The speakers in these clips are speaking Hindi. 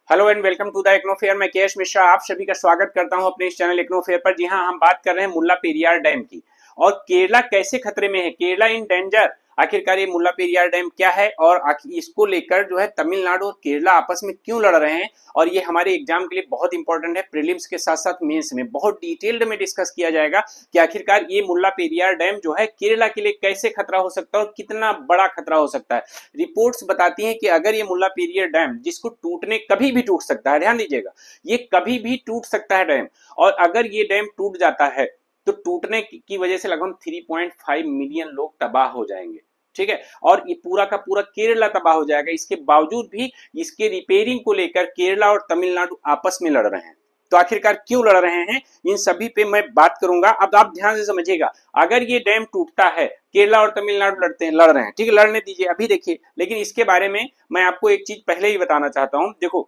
Hello and welcome to the IGNOU fair. मैं केएस मिश्रा आप सभी का स्वागत करता हूं अपने इस चैनल इग्नो फेयर पर। जी हां, हम बात कर रहे हैं मुल्ला पेरियार डैम की और केरला कैसे खतरे में है, केरला इन डेंजर। आखिरकार ये मुल्ला पेरियार डैम क्या है और इसको लेकर जो है तमिलनाडु और केरला आपस में क्यों लड़ रहे हैं, और ये हमारे एग्जाम के लिए बहुत इंपॉर्टेंट है। प्रीलिम्स के साथ साथ मेंस में बहुत डिटेल्ड में डिस्कस किया जाएगा कि आखिरकार ये मुल्ला पेरियार डैम जो है केरला के लिए कैसे खतरा हो सकता है और कितना बड़ा खतरा हो सकता है। रिपोर्ट्स बताती हैं कि अगर ये मुल्ला पेरियार डैम, जिसको टूटने कभी भी टूट सकता है, ध्यान दीजिएगा, ये कभी भी टूट सकता है डैम, और अगर ये डैम टूट जाता है तो टूटने की वजह से लगभग 3.5 मिलियन लोग तबाह हो जाएंगे। ठीक है, और ये पूरा का पूरा केरला तबाह हो जाएगा। इसके बावजूद भी इसके रिपेयरिंग को लेकर केरला और तमिलनाडु आपस में लड़ रहे हैं। तो आखिरकार क्यों लड़ रहे हैं, इन सभी पे मैं बात करूंगा। अब आप ध्यान से समझिएगा, अगर ये डैम टूटता है, केरला और तमिलनाडु लड़ रहे हैं, ठीक है, लड़ने दीजिए, अभी देखिए, लेकिन इसके बारे में मैं आपको एक चीज पहले ही बताना चाहता हूं। देखो,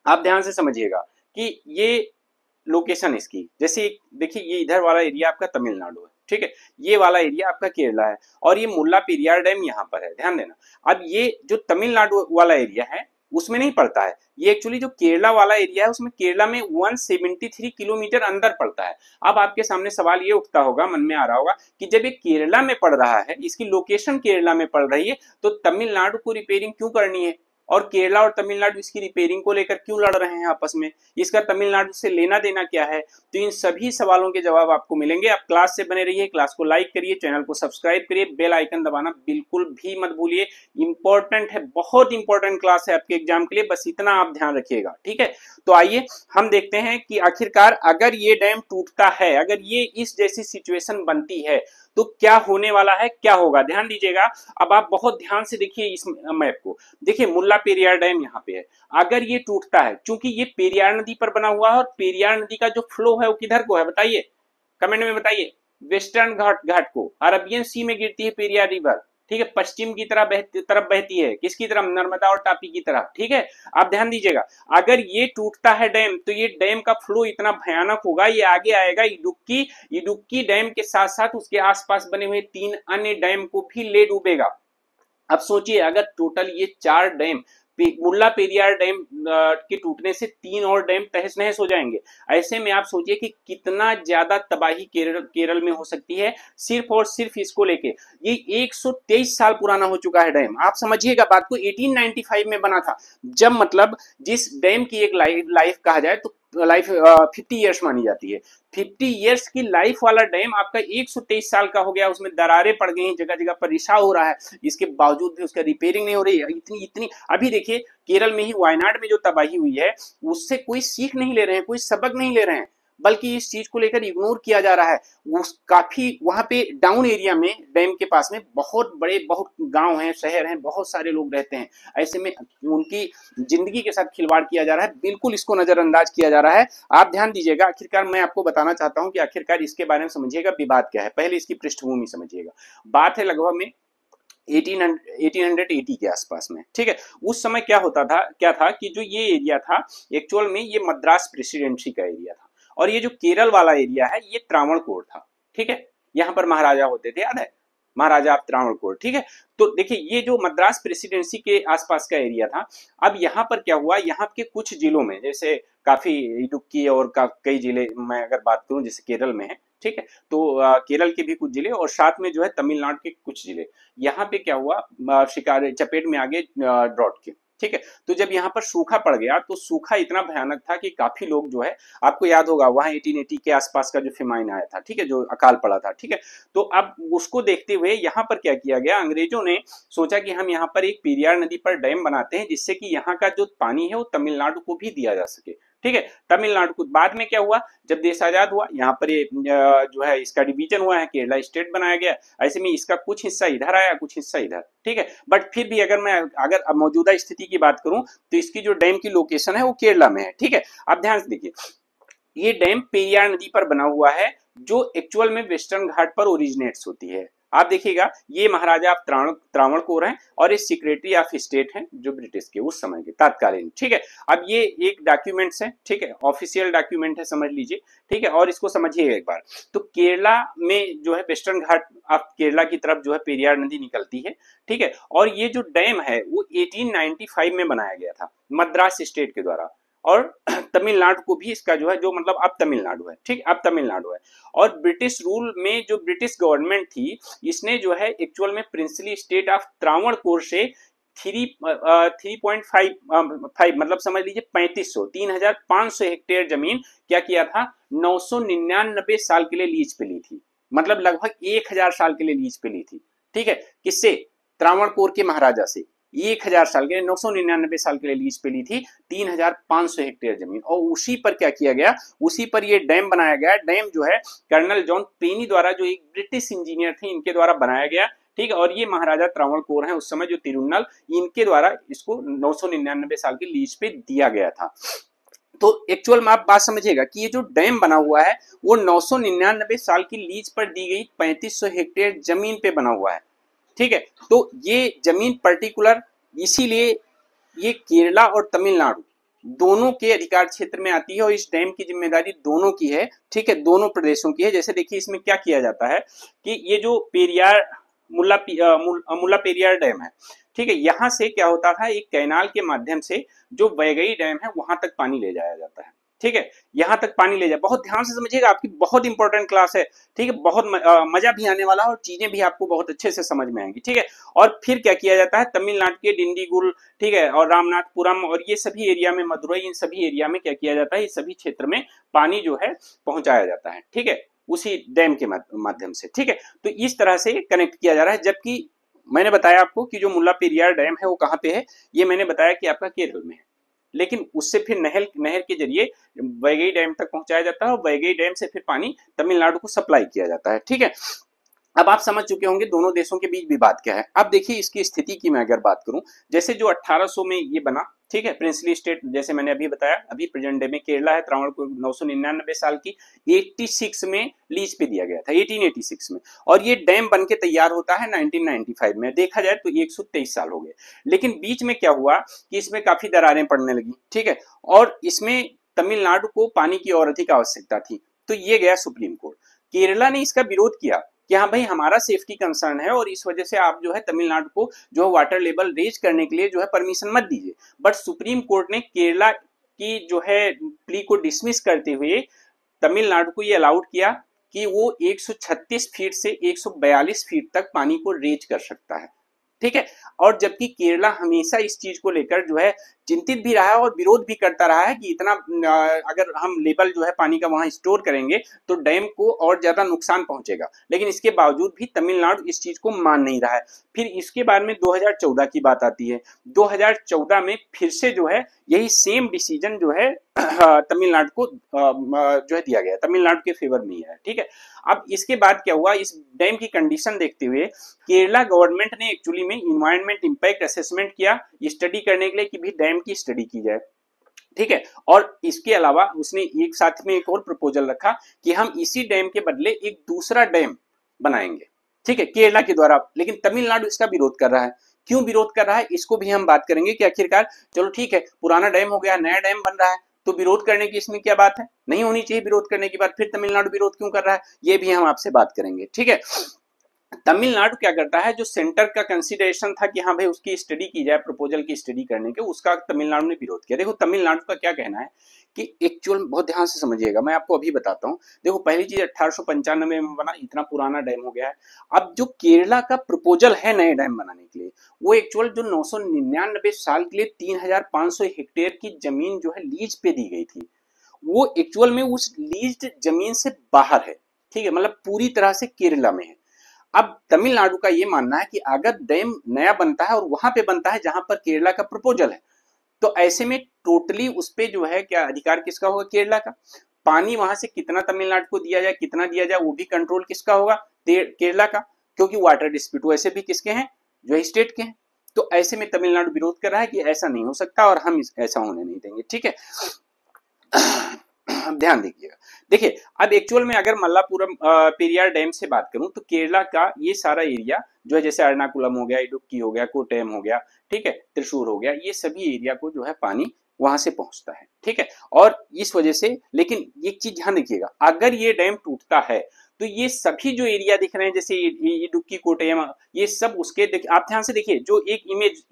आप ध्यान से समझिएगा कि ये लोकेशन इसकी, जैसे देखिए, ये इधर वाला एरिया आपका तमिलनाडु है, ठीक है, ये वाला एरिया आपका केरला है, और ये मुल्ला पेरियार डैम यहाँ पर है, ध्यान देना। अब ये जो तमिलनाडु वाला एरिया है उसमें नहीं पड़ता है, ये एक्चुअली जो केरला वाला एरिया है उसमें केरला में 173 किलोमीटर अंदर पड़ता है। अब आपके सामने सवाल ये उठता होगा, मन में आ रहा होगा कि जब ये केरला में पड़ रहा है, इसकी लोकेशन केरला में पड़ रही है, तो तमिलनाडु को रिपेयरिंग क्यों करनी है, और केरला और तमिलनाडु इसकी रिपेयरिंग को लेकर क्यों लड़ रहे हैं आपस में, इसका तमिलनाडु से लेना देना क्या है। तो इन सभी सवालों के जवाब आपको मिलेंगे। आप क्लास से बने रहिए, क्लास को लाइक करिए, चैनल को सब्सक्राइब करिए, बेल आइकन दबाना बिल्कुल भी मत भूलिए। इंपॉर्टेंट है, बहुत इंपॉर्टेंट क्लास है आपके एग्जाम के लिए, बस इतना आप ध्यान रखिएगा, ठीक है। तो आइए हम देखते हैं कि आखिरकार अगर ये डैम टूटता है, अगर ये इस जैसी सिचुएशन बनती है तो क्या होने वाला है, क्या होगा, ध्यान दीजिएगा। अब आप बहुत ध्यान से देखिए इस मैप को, देखिए मुल्ला पेरियार डैम यहाँ पे है। अगर ये टूटता है, क्योंकि ये पेरियार नदी पर बना हुआ है, और पेरियार नदी का जो फ्लो है वो किधर को है बताइए, कमेंट में बताइए। वेस्टर्न घाट को, अरबियन सी में गिरती है पेरियार रिवर, ठीक है, पश्चिम की तरफ बहती है, किसकी तरफ, नर्मदा और तापी की तरफ, ठीक है। आप ध्यान दीजिएगा, अगर ये टूटता है डैम तो ये डैम का फ्लो इतना भयानक होगा, ये आगे आएगा इडुक्की डैम के साथ साथ उसके आसपास बने हुए 3 अन्य डैम को भी ले डूबेगा। अब सोचिए, अगर टोटल ये 4 डैम, मुल्ला पेरियार डैम के टूटने से 3 और डैम तहस नहस हो जाएंगे। ऐसे में आप सोचिए कि कितना ज्यादा तबाही केरल में हो सकती है, सिर्फ और सिर्फ इसको लेके। ये 123 साल पुराना हो चुका है डैम, आप समझिएगा बात को। 1895 में बना था, जब मतलब जिस डैम की एक लाइफ कहा जाए तो लाइफ 50 ईयर्स मानी जाती है। 50 ईयर्स की लाइफ वाला डैम आपका 123 साल का हो गया, उसमें दरारें पड़ गई, जगह जगह पर रिसाव हो रहा है, इसके बावजूद भी उसका रिपेयरिंग नहीं हो रही है। इतनी इतनी अभी देखिए, केरल में ही वायनाड में जो तबाही हुई है उससे कोई सीख नहीं ले रहे हैं, कोई सबक नहीं ले रहे हैं, बल्कि इस चीज को लेकर इग्नोर किया जा रहा है। उस काफी वहां पे डाउन एरिया में, डैम के पास में बहुत गांव हैं, शहर हैं, बहुत सारे लोग रहते हैं। ऐसे में उनकी जिंदगी के साथ खिलवाड़ किया जा रहा है, बिल्कुल इसको नजरअंदाज किया जा रहा है। आप ध्यान दीजिएगा, आखिरकार मैं आपको बताना चाहता हूं कि आखिरकार इसके बारे में समझिएगा, विवाद क्या है, पहले इसकी पृष्ठभूमि समझिएगा। बात है लगभग में 1880 के आसपास में, ठीक है। उस समय क्या था कि जो ये एरिया था, एक्चुअल में ये मद्रास प्रेसिडेंसी का एरिया था, और ये जो केरल वाला एरिया है ये त्रावणकोर था, ठीक है। यहाँ पर महाराजा होते थे, याद है, महाराजा ऑफ त्रावणकोर, ठीक है। तो देखिए, ये जो मद्रास प्रेसिडेंसी के आसपास का एरिया था, अब यहाँ पर क्या हुआ, यहाँ के कुछ जिलों में, जैसे काफी इडुक्की और कई जिले, मैं अगर बात करूं जैसे केरल में है, ठीक है, तो केरल के भी कुछ जिले और साथ में जो है तमिलनाडु के कुछ जिले, यहाँ पे क्या हुआ, शिकार चपेट में आ गए ड्रॉट के, ठीक है। तो जब यहाँ पर सूखा पड़ गया तो सूखा इतना भयानक था कि काफी लोग जो है, आपको याद होगा वहां 1880 के आसपास का जो फेमाइन आया था, ठीक है, जो अकाल पड़ा था, ठीक है। तो अब उसको देखते हुए यहाँ पर क्या किया गया, अंग्रेजों ने सोचा कि हम यहाँ पर एक पेरियार नदी पर डैम बनाते हैं, जिससे कि यहाँ का जो पानी है वो तमिलनाडु को भी दिया जा सके, ठीक है। तमिलनाडु को बाद में क्या हुआ, जब देश आजाद हुआ, यहाँ पर ये जो है इसका डिवीजन हुआ है, केरला स्टेट बनाया गया। ऐसे में इसका कुछ हिस्सा इधर आया, कुछ हिस्सा इधर, ठीक है। बट फिर भी अगर मौजूदा स्थिति की बात करूं तो इसकी जो डैम की लोकेशन है वो केरला में है, ठीक है। अब ध्यान से देखिए, ये डैम पेरियार नदी पर बना हुआ है, जो एक्चुअल में वेस्टर्न घाट पर ओरिजिनेट्स होती है। आप देखिएगा ये महाराजा आप त्रावणकोर हैं और ये सेक्रेटरी ऑफ स्टेट हैं जो ब्रिटिश के उस समय के तत्कालीन। ठीक है, अब ये एक डॉक्यूमेंट्स है, ठीक है, ऑफिशियल डॉक्यूमेंट है, समझ लीजिए। ठीक है, और इसको समझिए एक बार। तो केरला में जो है वेस्टर्न घाट ऑफ केरला की तरफ जो है पेरियार नदी निकलती है। ठीक है, और ये जो डैम है वो 1895 में बनाया गया था मद्रास स्टेट के द्वारा, और तमिलनाडु को भी इसका जो है, जो मतलब अब तमिलनाडु है, ठीक, अब तमिलनाडु है। और ब्रिटिश रूल में जो ब्रिटिश गवर्नमेंट थी, इसने जो है एक्चुअल में प्रिंसली स्टेट ऑफ त्रावणकोर से 3.5 मतलब समझ लीजिए 3500 हेक्टेयर जमीन क्या किया था, 999 साल के लिए लीज पे ली थी, मतलब लगभग 1000 साल के लिए लीज पे ली थी। ठीक है, किससे? त्रावणकोर के महाराजा से 1000 साल के लिए, 999 साल के लिए लीज पे ली थी 3500 हेक्टेयर जमीन। और उसी पर क्या किया गया, उसी पर ये डैम बनाया गया। डैम जो है कर्नल जॉन पेनी द्वारा, जो एक ब्रिटिश इंजीनियर थे, इनके द्वारा बनाया गया। ठीक है, और ये महाराजा त्रावणकोर हैं उस समय जो तिरुन्नल, इनके द्वारा इसको 999 साल की लीज पे दिया गया था। तो एक्चुअल में आप बात समझिएगा कि ये जो डैम बना हुआ है वो 999 साल की लीज पर दी गई 3500 हेक्टेयर जमीन पे बना हुआ है। ठीक है, तो ये जमीन पर्टिकुलर इसीलिए ये केरला और तमिलनाडु दोनों के अधिकार क्षेत्र में आती है, और इस डैम की जिम्मेदारी दोनों की है। ठीक है, दोनों प्रदेशों की है। जैसे देखिए इसमें क्या किया जाता है कि ये जो पेरियार मुल्ला पेरियार डैम है, ठीक है, यहाँ से क्या होता था, एक कैनाल के माध्यम से जो वैगई डैम है वहां तक पानी ले जाया जाता है। ठीक है, यहाँ तक पानी ले जाए, बहुत ध्यान से समझिएगा, आपकी बहुत इंपॉर्टेंट क्लास है। ठीक है, बहुत मजा भी आने वाला है और चीजें भी आपको बहुत अच्छे से समझ में आएंगी। ठीक है, और फिर क्या किया जाता है, तमिलनाडु के डिंडीगुल, ठीक है, और रामनाथपुरम और ये सभी एरिया में, मदुरई, इन सभी एरिया में क्या किया जाता है, इस सभी क्षेत्र में पानी जो है पहुंचाया जाता है। ठीक है, उसी डैम के माध्यम से। ठीक है, तो इस तरह से कनेक्ट किया जा रहा है। जबकि मैंने बताया आपको कि जो मुल्ला पेरियार डैम है वो कहाँ पे है, ये मैंने बताया कि आपका केरल में है, लेकिन उससे फिर नहर के जरिए वैगई डैम तक पहुंचाया जाता है, और वैगई डैम से फिर पानी तमिलनाडु को सप्लाई किया जाता है। ठीक है, अब आप समझ चुके होंगे दोनों देशों के बीच विवाद क्या है। अब देखिए इसकी स्थिति की मैं अगर बात करूं, जैसे जो 1800 में ये बना, ठीक है, प्रिंसली स्टेट, जैसे मैंने अभी बताया, अभी प्रेजेंट डे में केरला है, त्रावणकोर 999 साल की 86 में लीज पे दिया गया था, 1886 में, और ये डैम बन के तैयार होता है 1995 में। देखा जाए तो 123 साल हो गए, लेकिन बीच में क्या हुआ कि इसमें काफी दरारें पड़ने लगी। ठीक है, और इसमें तमिलनाडु को पानी की और अधिक आवश्यकता थी, तो ये गया सुप्रीम कोर्ट। केरला ने इसका विरोध किया कि हाँ भाई हमारा सेफ्टी कंसर्न है, और इस वजह से आप जो है तमिलनाडु को जो है वाटर लेवल रेज करने के लिए जो है परमिशन मत दीजिए। बट सुप्रीम कोर्ट ने केरला की जो है प्ली को डिसमिस करते हुए तमिलनाडु को ये अलाउड किया कि वो 136 फीट से 142 फीट तक पानी को रेज कर सकता है। ठीक है, और जबकि केरला हमेशा इस चीज को लेकर जो है चिंतित भी रहा है और विरोध भी करता रहा है कि इतना अगर हम लेवल जो है पानी का वहां स्टोर करेंगे तो डैम को और ज्यादा नुकसान पहुंचेगा, लेकिन इसके बावजूद भी तमिलनाडु इस चीज को मान नहीं रहा है। फिर इसके बाद में 2014 की बात आती है। 2014 में फिर से जो है यही सेम डिसीजन जो है तमिलनाडु को जो है दिया गया, तमिलनाडु के फेवर में ही है। ठीक है, अब इसके बाद क्या हुआ, इस डैम की कंडीशन देखते हुए केरला गवर्नमेंट ने एक्चुअली में इन्वायरमेंट इंपैक्ट असेसमेंट किया, स्टडी करने के लिए कि भी डैम की स्टडी की जाए। ठीक है, और इसके अलावा उसने एक साथ में एक और प्रपोजल रखा कि हम इसी डैम के बदले एक दूसरा डैम बनाएंगे। ठीक है, केरला के द्वारा, लेकिन तमिलनाडु इसका विरोध कर रहा है। क्यों विरोध कर रहा है इसको भी हम बात करेंगे कि आखिरकार चलो ठीक है, पुराना डैम हो गया, नया डैम बन रहा है, तो विरोध करने की इसमें क्या बात है, नहीं होनी चाहिए विरोध करने की बात, फिर तमिलनाडु विरोध क्यों कर रहा है ये भी हम आपसे बात करेंगे। ठीक है, तमिलनाडु क्या करता है, जो सेंटर का कंसीडरेशन था कि हाँ भाई उसकी स्टडी की जाए, प्रपोजल की स्टडी करने के, उसका तमिलनाडु ने विरोध किया। देखो तमिलनाडु का क्या कहना है कि एक्चुअल, बहुत ध्यान से समझिएगा, मैं आपको अभी बताता हूँ। देखो पहली चीज 1895 में बना, इतना पुराना डैम हो गया है। अब जो केरला का प्रपोजल है नए डैम बनाने के लिए, वो एक्चुअल जो 999 साल के लिए 3500 हेक्टेयर की जमीन जो है लीज पे दी गई थी, वो एक्चुअल में उस लीज्ड जमीन से बाहर है। ठीक है, मतलब पूरी तरह से केरला में है। अब तमिलनाडु का ये मानना है कि अगर डैम नया बनता है और वहां पे बनता है जहां पर केरला का प्रपोजल है, तो ऐसे में टोटली उस पे जो है क्या अधिकार किसका होगा, केरला का। पानी वहां से कितना तमिलनाडु को दिया जाए, कितना दिया जाए, वो भी कंट्रोल किसका होगा, केरला का, क्योंकि वाटर डिस्प्यूट वैसे भी किसके हैं, जो स्टेट के हैं। तो ऐसे में तमिलनाडु विरोध कर रहा है कि ऐसा नहीं हो सकता और हम ऐसा होने नहीं देंगे। ठीक है, ध्यान दीजिएगा। देखिए अब एक्चुअल में अगर मल्लापुरम पेरियार डैम से बात करूं तो केरला का ये सारा एरिया जो है, जैसे एर्नाकुलम हो गया, इडुक्की हो गया, कोट्टयम हो गया, ठीक है, त्रिशूर हो गया, ये सभी एरिया को जो है पानी वहां से पहुंचता है, ठीक है। और इस वजह से, लेकिन एक चीज ध्यान रखिएगा, अगर ये डैम टूटता है तो ये सभी जो एरिया दिख रहे हैं जैसे इडुक्की, कोट्टयम, ये सब उसके आप ध्यान से देखिए, जो एक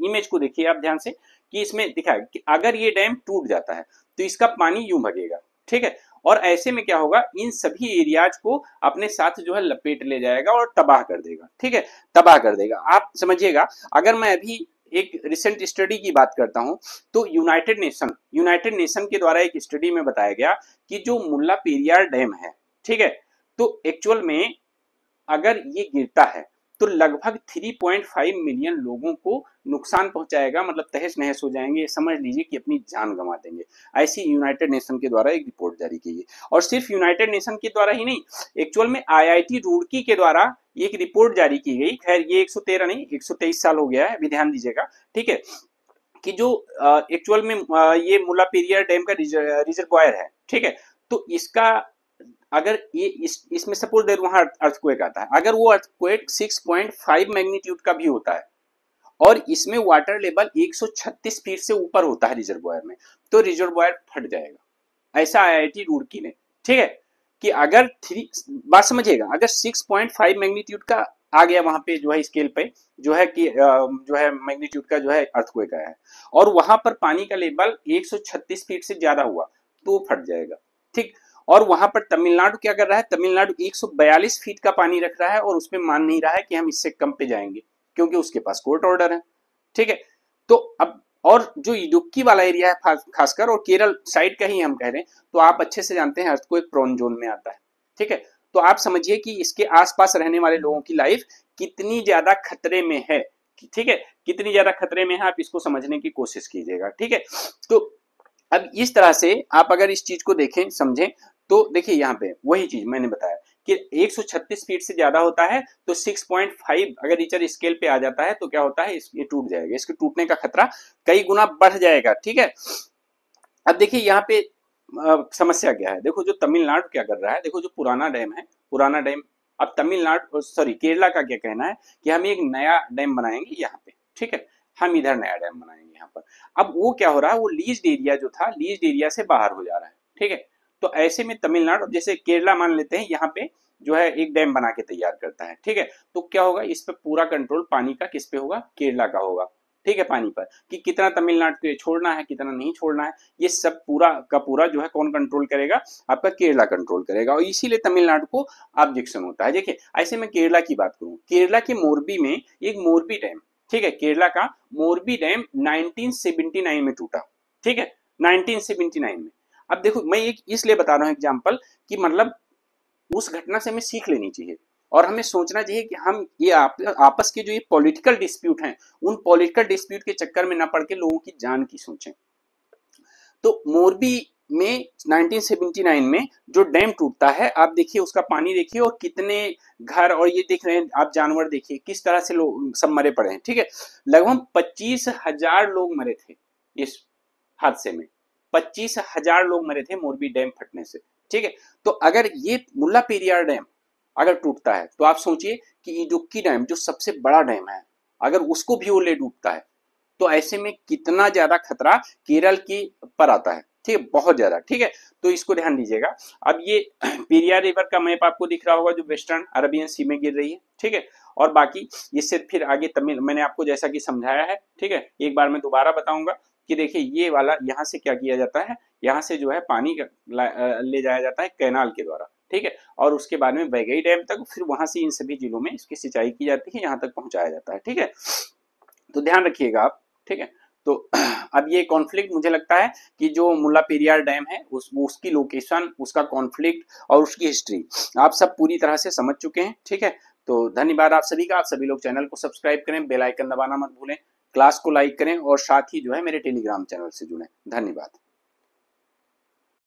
इमेज को देखिए आप ध्यान से, कि इसमें दिखा है कि अगर ये डैम टूट जाता है तो इसका पानी यूं भगेगा, ठीक है। और ऐसे में क्या होगा, इन सभी एरियाज को अपने साथ जो है लपेट ले जाएगा और तबाह कर देगा, ठीक है, तबाह कर देगा। आप समझिएगा, अगर मैं अभी एक रिसेंट स्टडी की बात करता हूं तो यूनाइटेड नेशन के द्वारा एक स्टडी में बताया गया कि जो मुल्ला पेरियार डैम है, ठीक है, तो एक्चुअल में अगर ये गिरता है तो लगभग 3.5 मिलियन लोगों को नुकसान पहुंचाएगा, मतलब तहस नहस हो जाएंगे, समझ लीजिए कि अपनी जान गंवा देंगे। ऐसी यूनाइटेड नेशन के द्वारा एक रिपोर्ट जारी की गई, और सिर्फ यूनाइटेड नेशन के द्वारा ही नहीं, एक्चुअल में आईआईटी रुड़की के द्वारा एक रिपोर्ट जारी की गई। खैर ये 113 नहीं, 123 साल हो गया है, अभी ध्यान दीजिएगा, ठीक है, कि जो एक्चुअल में ये मुल्ला पेरियार डैम का रिजर्वायर है, ठीक है, तो इसका अगर ये इसमें सपोज देर वहां अर्थक्वेक आता है, अगर वो अर्थक्वेक 6.5 मैग्नीट्यूड का भी होता है और इसमें वाटर लेवल 136 फीट से ऊपर होता है रिजर्वायर में, तो रिजर्वायर फट जाएगा, ऐसा आईआईटी रुड़की ने, ठीक है, कि अगर बात समझिएगा, अगर 6.5 मैग्नीट्यूड का आ गया वहां पे जो है स्केल पे, जो है कि जो है मैग्नीट्यूड का जो है अर्थक्वेक आया है, और वहां पर पानी का लेवल 136 फीट से ज्यादा हुआ तो फट जाएगा, ठीक। और वहां पर तमिलनाडु क्या कर रहा है, तमिलनाडु 142 फीट का पानी रख रहा है और उसमें मान नहीं रहा है कि हम इससे कम पे जाएंगे, क्योंकि उसके पास कोर्ट ऑर्डर है, ठीक है। तो अब और जो इडुक्की वाला एरिया है खासकर, और केरल साइड का ही हम कह रहे हैं, तो आप अच्छे से जानते हैं अर्थक्वेक प्रोन जोन में आता है, ठीक है। तो आप समझिए कि इसके आसपास रहने वाले लोगों की लाइफ कितनी ज्यादा खतरे में है, ठीक है, कितनी ज्यादा खतरे में है, आप इसको समझने की कोशिश कीजिएगा, ठीक है। तो अब इस तरह से आप अगर इस चीज को देखें, समझें, तो देखिए यहाँ पे वही चीज मैंने बताया कि 136 फीट से ज्यादा होता है तो 6.5 अगर रिचर स्केल पे आ जाता है तो क्या होता है, ये टूट जाएगा, इसके टूटने का खतरा कई गुना बढ़ जाएगा, ठीक है। अब देखिए यहाँ पे समस्या क्या है, देखो जो तमिलनाडु क्या कर रहा है, देखो जो पुराना डैम है, पुराना डैम, अब तमिलनाडु सॉरी केरला का क्या कहना है कि हम एक नया डैम बनाएंगे यहाँ पे, ठीक है, हम इधर नया डैम बनाएंगे यहाँ पर। अब वो क्या हो रहा है, वो लीज्ड एरिया जो था, लीज्ड एरिया से बाहर हो जा रहा है, ठीक है। तो ऐसे में तमिलनाडु, जैसे केरला मान लेते हैं, यहाँ पे जो है एक डैम बना के तैयार करता है, ठीक है, तो क्या होगा, इस पे पूरा कंट्रोल पानी का किस पे होगा, केरला का होगा, ठीक है, पानी पर, कि कितना तमिलनाडु को छोड़ना है, कितना नहीं छोड़ना है, ये सब पूरा का पूरा जो है कौन कंट्रोल करेगा, आपका केरला कंट्रोल करेगा, और इसीलिए तमिलनाडु को ऑब्जेक्शन होता है। देखिए ऐसे में केरला की बात करूं, केरला के मोरबी में एक मोरबी डैम, ठीक है, केरला का मोरबी डैम 1979 में टूटा, ठीक है, 1979 में। अब देखो मैं एक इसलिए बता रहा हूं एग्जाम्पल, कि मतलब उस घटना से हमें सीख लेनी चाहिए और हमें सोचना चाहिए कि हम ये आपस के जो ये पॉलिटिकल डिस्प्यूट हैं, उन पॉलिटिकल डिस्प्यूट के चक्कर में ना पड़ के लोगों की जान की सोचें। तो मोरबी में 1979 में जो डैम टूटता है, आप देखिए उसका पानी देखिए और कितने घर, और ये देख रहे हैं आप जानवर देखिए किस तरह से लोग सब मरे पड़े हैं, ठीक है, लगभग 25,000 लोग मरे थे इस हादसे में, 25,000 लोग मरे थे मोरबी डैम फटने से, ठीक है। तो अगर ये मुल्ला पेरियार डैम अगर टूटता है तो आप सोचिए कि इडुक्की डैम जो सबसे बड़ा डैम है, अगर उसको भी वो ले डूबता है तो ऐसे में कितना ज्यादा खतरा केरल की पर आता है, ठीक है, बहुत ज्यादा, ठीक है। तो इसको ध्यान दीजिएगा। अब ये पेरियार रिवर का मैप आपको दिख रहा होगा जो वेस्टर्न अरबियन सी में गिर रही है, ठीक है, और बाकी इससे फिर आगे तमिल, मैंने आपको जैसा कि समझाया है, ठीक है, एक बार मैं दोबारा बताऊंगा कि देखिए ये वाला यहाँ से क्या किया जाता है, यहाँ से जो है पानी ले जाया जाता है कैनाल के द्वारा, ठीक है, और उसके बाद में वैगई डैम तक, फिर वहां से इन सभी जिलों में इसकी सिंचाई की जाती है, यहाँ तक पहुंचाया जाता है, ठीक है। तो ध्यान रखिएगा आप, ठीक है। तो अब ये कॉन्फ्लिक्ट मुझे लगता है कि जो मुल्ला पेरियार डैम है उसकी लोकेशन, उसका कॉन्फ्लिक्ट और उसकी हिस्ट्री आप सब पूरी तरह से समझ चुके हैं, ठीक है। तो धन्यवाद आप सभी का। आप सभी लोग चैनल को सब्सक्राइब करें, बेल आइकन दबाना मत भूलें, क्लास को लाइक करें और साथ ही जो है मेरे टेलीग्राम चैनल से जुड़ें। धन्यवाद।